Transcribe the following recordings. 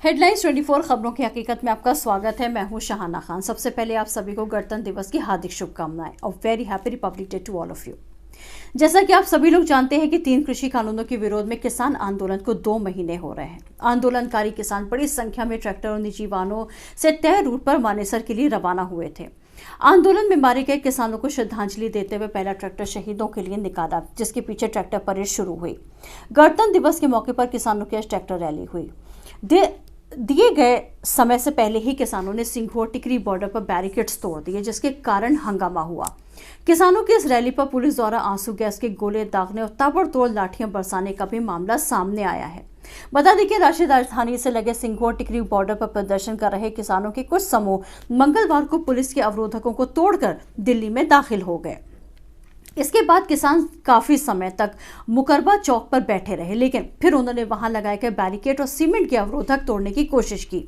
Headlines 24 खबरों की हकीकत में आपका स्वागत है। मैं हूं शहाना खान। सबसे पहले आप सभी को गणतंत्र दिवस की हार्दिक शुभकामनाएं और very happy Republic Day to all of you. जैसा कि आप सभी लोग जानते हैं कि 3 कृषि कानूनों के विरोध में किसान आंदोलन को 2 महीने हो रहे हैं। आंदोलनकारी किसान बड़ी संख्या में ट्रैक्टर और निजी वाहनों से तय रूट पर मानेसर के लिए रवाना हुए थे। आंदोलन में मारे गए किसानों को श्रद्धांजलि देते हुए पहला ट्रैक्टर शहीदों के लिए निकाला, जिसके पीछे ट्रैक्टर परेड शुरू हुई। गणतंत्र दिवस के मौके पर किसानों की आज ट्रैक्टर रैली हुई। दिए गए समय से पहले ही किसानों ने सिंघू और टिकरी बॉर्डर पर बैरिकेड्स तोड़ दिए, जिसके कारण हंगामा हुआ। किसानों की इस रैली पर पुलिस द्वारा आंसू गैस के गोले दागने और ताबड़तोड़ लाठियां बरसाने का भी मामला सामने आया है। बता दें कि राष्ट्रीय राजधानी से लगे सिंघू और टिकरी बॉर्डर पर प्रदर्शन कर रहे किसानों के कुछ समूह मंगलवार को पुलिस के अवरोधकों को तोड़कर दिल्ली में दाखिल हो गए। इसके बाद किसान काफी समय तक मुकरबा चौक पर बैठे रहे, लेकिन फिर उन्होंने वहां लगाए गए बैरिकेड और सीमेंट के अवरोधक तोड़ने की कोशिश की।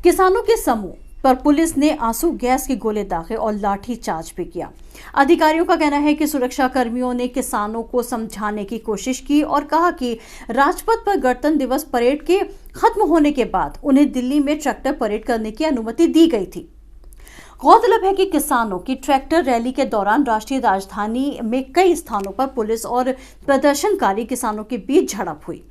किसानों के समूह पर पुलिस ने आंसू गैस के गोले दागे और लाठी चार्ज भी किया। अधिकारियों का कहना है कि सुरक्षा कर्मियों ने किसानों को समझाने की कोशिश की और कहा कि राजपथ पर गणतंत्र दिवस परेड के खत्म होने के बाद उन्हें दिल्ली में ट्रैक्टर परेड करने की अनुमति दी गई थी। गौरतलब है कि किसानों की ट्रैक्टर रैली के दौरान राष्ट्रीय राजधानी में कई स्थानों पर पुलिस और प्रदर्शनकारी किसानों के बीच झड़प हुई।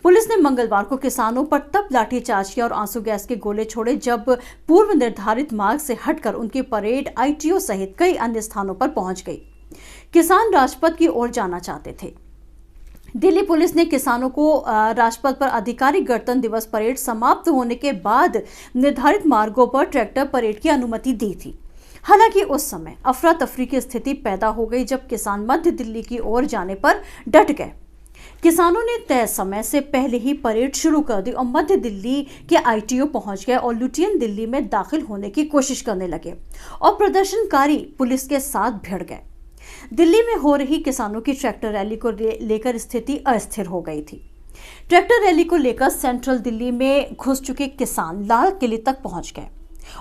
पुलिस ने मंगलवार को किसानों पर तब लाठीचार्ज किया और आंसू गैस के गोले छोड़े जब पूर्व निर्धारित मार्ग से हटकर उनकी परेड आईटीओ सहित कई अन्य स्थानों पर पहुंच गई। किसान राजपथ की ओर जाना चाहते थे। दिल्ली पुलिस ने किसानों को राजपथ पर आधिकारिक गणतंत्र दिवस परेड समाप्त होने के बाद निर्धारित मार्गों पर ट्रैक्टर परेड की अनुमति दी थी। हालांकि उस समय अफरा तफरी की स्थिति पैदा हो गई जब किसान मध्य दिल्ली की ओर जाने पर डट गए। किसानों ने तय समय से पहले ही परेड शुरू कर दी और मध्य दिल्ली के आईटीओ पहुंच गए और लुटियन दिल्ली में दाखिल होने की कोशिश करने लगे और प्रदर्शनकारी पुलिस के साथ भिड़ गए। दिल्ली में हो रही किसानों की ट्रैक्टर रैली को लेकर स्थिति अस्थिर हो गई थी। ट्रैक्टर रैली को लेकर सेंट्रल दिल्ली में घुस चुके किसान लाल किले तक पहुंच गए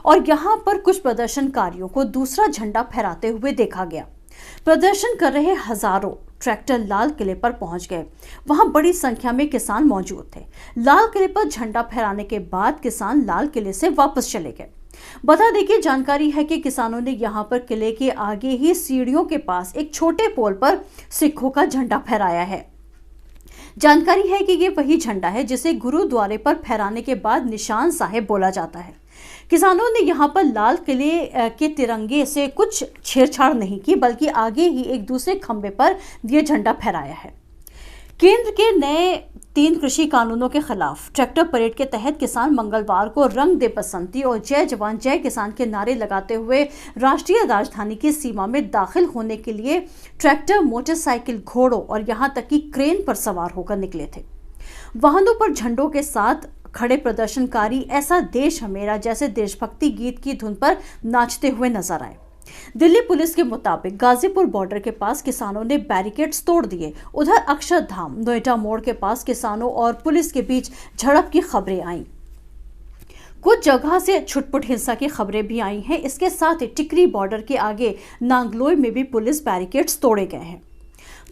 और यहां पर कुछ प्रदर्शनकारियों को दूसरा झंडा फहराते हुए देखा गया। प्रदर्शन कर रहे हजारों ट्रैक्टर लाल किले पर पहुंच गए। वहां बड़ी संख्या में किसान मौजूद थे। लाल किले पर झंडा फहराने के बाद किसान लाल किले से वापस चले गए। बता दें कि जानकारी है कि किसानों ने यहां पर किले के आगे ही सीढ़ियों के पास एक छोटे पोल पर सिखों का झंडा फहराया है। जानकारी है कि ये वही झंडा है जिसे गुरुद्वारे पर फहराने के बाद निशान साहिब बोला जाता है। किसानों ने यहां पर लाल किले के तिरंगे से कुछ छेड़छाड़ नहीं की, बल्कि आगे ही एक दूसरे खंबे पर यह झंडा फहराया है। केंद्र के नए 3 कृषि कानूनों के खिलाफ ट्रैक्टर परेड के तहत किसान मंगलवार को रंग दे बसंती और जय जवान जय किसान के नारे लगाते हुए राष्ट्रीय राजधानी की सीमा में दाखिल होने के लिए ट्रैक्टर, मोटरसाइकिल, घोड़ों और यहां तक कि क्रेन पर सवार होकर निकले थे। वाहनों पर झंडों के साथ खड़े प्रदर्शनकारी ऐसा देश है मेरा जैसे देशभक्ति गीत की धुन पर नाचते हुए नजर आए। दिल्ली पुलिस के मुताबिक गाजीपुर बॉर्डर के पास किसानों ने बैरिकेड्स तोड़ दिए। उधर अक्षरधाम नोएडा मोड़ के पास किसानों और पुलिस के बीच झड़प की खबरें आईं। कुछ जगह से छुटपुट हिंसा की खबरें भी आई हैं। इसके साथ ही टिकरी बॉर्डर के आगे नांगलोई में भी पुलिस बैरिकेड्स तोड़े गए हैं।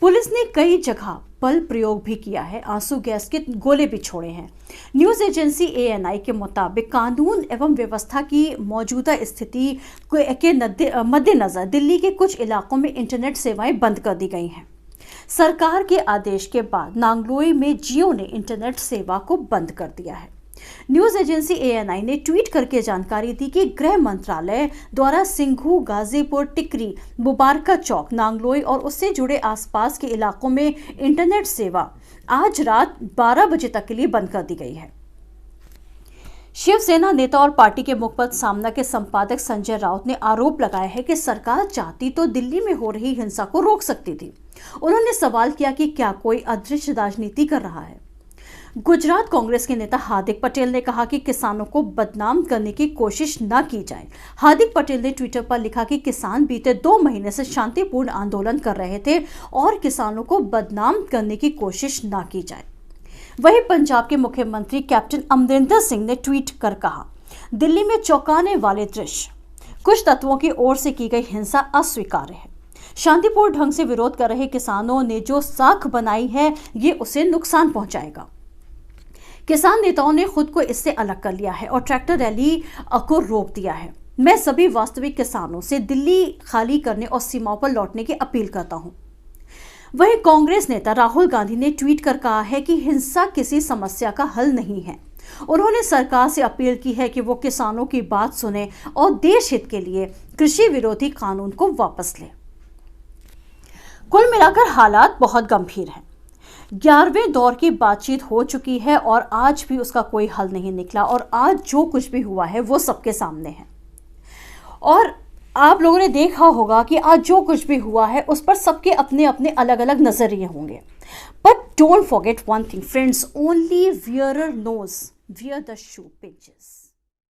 पुलिस ने कई जगह बल प्रयोग भी किया है, आंसू गैस के गोले भी छोड़े हैं। न्यूज एजेंसी एएनआई के मुताबिक कानून एवं व्यवस्था की मौजूदा स्थिति के मद्देनजर दिल्ली के कुछ इलाकों में इंटरनेट सेवाएं बंद कर दी गई हैं। सरकार के आदेश के बाद नांगलोई में जियो ने इंटरनेट सेवा को बंद कर दिया है। न्यूज एजेंसी एएनआई ने ट्वीट करके जानकारी दी कि गृह मंत्रालय द्वारा सिंघू, गाजीपुर, टिकरी, मुबारका चौक, नांगलोई और उससे जुड़े आसपास के इलाकों में इंटरनेट सेवा आज रात 12 बजे तक के लिए बंद कर दी गई है। शिवसेना नेता और पार्टी के मुखपत्र सामना के संपादक संजय राउत ने आरोप लगाया है कि सरकार चाहती तो दिल्ली में हो रही हिंसा को रोक सकती थी। उन्होंने सवाल किया कि क्या कोई अदृश्य राजनीति कर रहा है। गुजरात कांग्रेस के नेता हार्दिक पटेल ने कहा कि किसानों को बदनाम करने की कोशिश न की जाए। हार्दिक पटेल ने ट्विटर पर लिखा कि किसान बीते 2 महीने से शांतिपूर्ण आंदोलन कर रहे थे और किसानों को बदनाम करने की कोशिश न की जाए। वहीं पंजाब के मुख्यमंत्री कैप्टन अमरिंदर सिंह ने ट्वीट कर कहा, दिल्ली में चौंकाने वाले दृश्य, कुछ तत्वों की ओर से की गई हिंसा अस्वीकार्य है। शांतिपूर्ण ढंग से विरोध कर रहे किसानों ने जो साख बनाई है ये उसे नुकसान पहुंचाएगा। किसान नेताओं ने खुद को इससे अलग कर लिया है और ट्रैक्टर रैली को रोक दिया है। मैं सभी वास्तविक किसानों से दिल्ली खाली करने और सीमाओं पर लौटने की अपील करता हूं। वहीं कांग्रेस नेता राहुल गांधी ने ट्वीट कर कहा है कि हिंसा किसी समस्या का हल नहीं है। उन्होंने सरकार से अपील की है कि वो किसानों की बात सुने और देश हित के लिए कृषि विरोधी कानून को वापस ले। कुल मिलाकर हालात बहुत गंभीर हैं। 11वें दौर की बातचीत हो चुकी है और आज भी उसका कोई हल नहीं निकला और आज जो कुछ भी हुआ है वो सबके सामने है। और आप लोगों ने देखा होगा कि आज जो कुछ भी हुआ है उस पर सबके अपने अपने अलग अलग नजरिए होंगे। But don't forget one thing friends, only wearer knows where the shoe pinches.